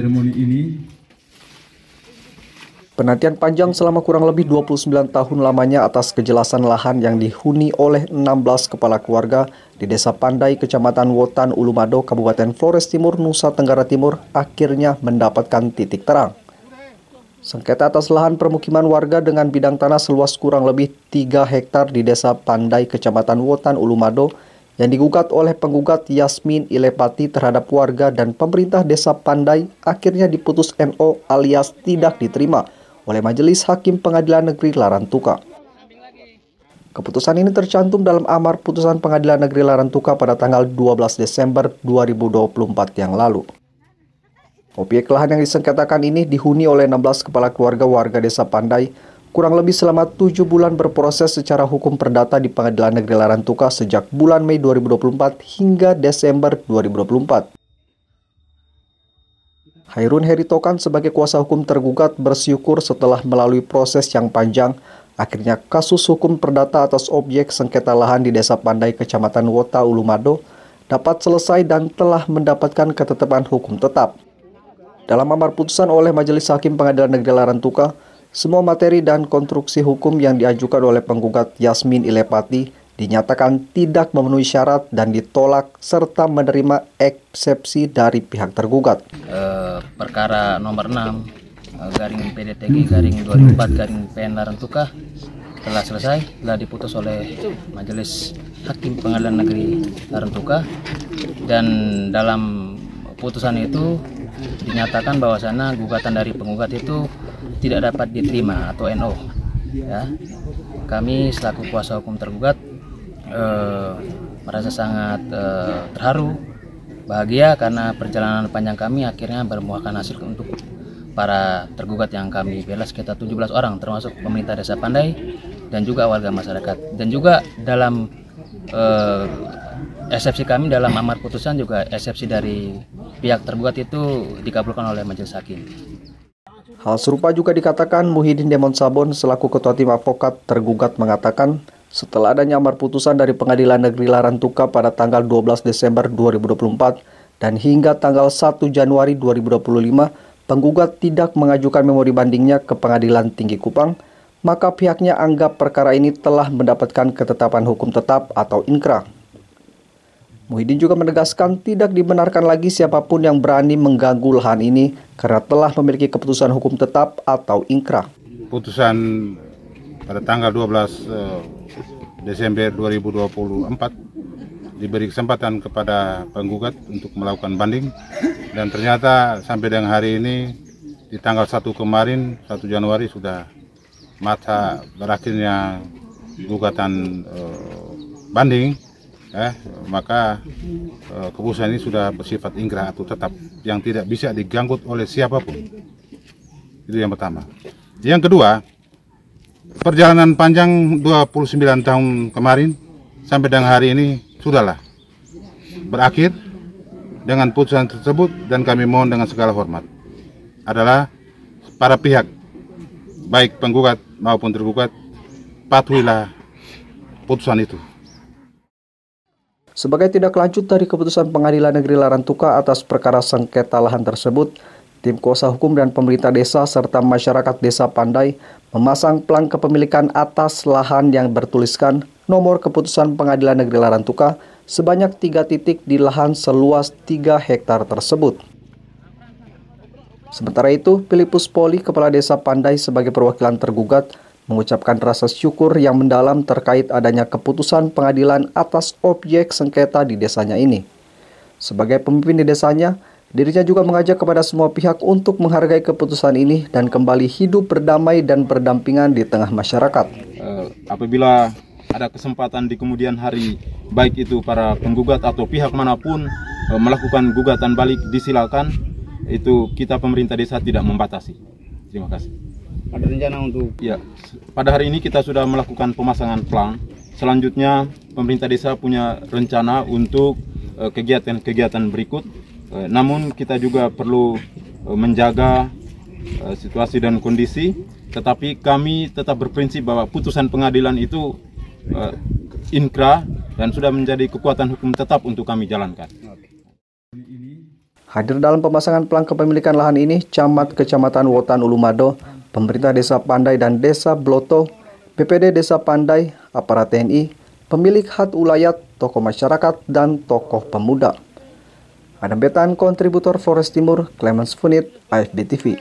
seremoni ini. Penantian panjang selama kurang lebih 29 tahun lamanya atas kejelasan lahan yang dihuni oleh 16 kepala keluarga di Desa Pandai, Kecamatan Wotan, Ulumado, Kabupaten Flores Timur, Nusa Tenggara Timur akhirnya mendapatkan titik terang. Sengketa atas lahan permukiman warga dengan bidang tanah seluas kurang lebih 3 hektar di Desa Pandai, Kecamatan Wotan, Ulumado yang digugat oleh penggugat Yasmin Ilepati terhadap warga dan pemerintah Desa Pandai akhirnya diputus NO alias tidak diterima oleh Majelis Hakim Pengadilan Negeri Larantuka. Keputusan ini tercantum dalam amar putusan Pengadilan Negeri Larantuka pada tanggal 12 Desember 2024 yang lalu. Objek lahan yang disengketakan ini dihuni oleh 16 kepala keluarga warga Desa Pandai kurang lebih selama 7 bulan berproses secara hukum perdata di Pengadilan Negeri Larantuka sejak bulan Mei 2024 hingga Desember 2024. Hairun Heritokan sebagai kuasa hukum tergugat bersyukur setelah melalui proses yang panjang, akhirnya kasus hukum perdata atas objek sengketa lahan di Desa Pandai, Kecamatan Wota, Ulumado dapat selesai dan telah mendapatkan ketetapan hukum tetap. Dalam amar putusan oleh Majelis Hakim Pengadilan Negeri Larantuka, semua materi dan konstruksi hukum yang diajukan oleh penggugat Yasmin Ilepati dinyatakan tidak memenuhi syarat dan ditolak serta menerima eksepsi dari pihak tergugat. Perkara nomor 6 garing PDTG garing 2004 garing PN Larantuka telah selesai, telah diputus oleh Majelis Hakim Pengadilan Negeri Larantuka, dan dalam putusan itu dinyatakan bahwasannya gugatan dari penggugat itu tidak dapat diterima atau NO. Ya, kami selaku kuasa hukum tergugat merasa sangat terharu, bahagia karena perjalanan panjang kami akhirnya berbuahkan hasil untuk para tergugat yang kami bela sekitar 17 orang, termasuk pemerintah Desa Pandai dan juga warga masyarakat. Dan juga dalam eksepsi kami dalam amar putusan juga eksepsi dari pihak tergugat itu dikabulkan oleh Majelis Hakim. Hal serupa juga dikatakan Muhyiddin Demon Sabon selaku Ketua Tim Advokat tergugat mengatakan setelah adanya amar putusan dari Pengadilan Negeri Larantuka pada tanggal 12 Desember 2024 dan hingga tanggal 1 Januari 2025, penggugat tidak mengajukan memori bandingnya ke Pengadilan Tinggi Kupang, maka pihaknya anggap perkara ini telah mendapatkan ketetapan hukum tetap atau inkrah. Muhyiddin juga menegaskan tidak dibenarkan lagi siapapun yang berani mengganggu lahan ini karena telah memiliki keputusan hukum tetap atau inkrah. Putusan pada tanggal 12 Desember 2024 diberi kesempatan kepada penggugat untuk melakukan banding, dan ternyata sampai dengan hari ini di tanggal 1 kemarin 1 Januari sudah masa berakhirnya gugatan banding, maka keputusan ini sudah bersifat inkrah atau tetap yang tidak bisa diganggu oleh siapapun. Itu yang pertama. Yang kedua, perjalanan panjang 29 tahun kemarin sampai dengan hari ini sudahlah berakhir dengan putusan tersebut, dan kami mohon dengan segala hormat adalah para pihak baik penggugat maupun tergugat patuhilah putusan itu. Sebagai tindak lanjut dari keputusan Pengadilan Negeri Larantuka atas perkara sengketa lahan tersebut, tim kuasa hukum dan pemerintah desa serta masyarakat Desa Pandai memasang plang kepemilikan atas lahan yang bertuliskan nomor keputusan Pengadilan Negeri Larantuka sebanyak 3 titik di lahan seluas 3 hektar tersebut. Sementara itu, Filipus Poli, Kepala Desa Pandai sebagai perwakilan tergugat, mengucapkan rasa syukur yang mendalam terkait adanya keputusan pengadilan atas objek sengketa di desanya ini. Sebagai pemimpin di desanya, dirinya juga mengajak kepada semua pihak untuk menghargai keputusan ini dan kembali hidup berdamai dan berdampingan di tengah masyarakat. Apabila ada kesempatan di kemudian hari, baik itu para penggugat atau pihak manapun melakukan gugatan balik, disilakan. Itu kita pemerintah desa tidak membatasi. Terima kasih. Ada rencana untuk? Ya, pada hari ini kita sudah melakukan pemasangan plang. Selanjutnya pemerintah desa punya rencana untuk kegiatan-kegiatan berikut. Namun kita juga perlu menjaga situasi dan kondisi, tetapi kami tetap berprinsip bahwa putusan pengadilan itu inkrah dan sudah menjadi kekuatan hukum tetap untuk kami jalankan. Hadir dalam pemasangan plang kepemilikan lahan ini, Camat Kecamatan Wotan Ulumado, pemerintah Desa Pandai dan Desa Bloto, BPD Desa Pandai, aparat TNI, pemilik hak ulayat, tokoh masyarakat, dan tokoh pemuda. Adam Betan, kontributor Flores Timur, Clemens Funit, AFD TV.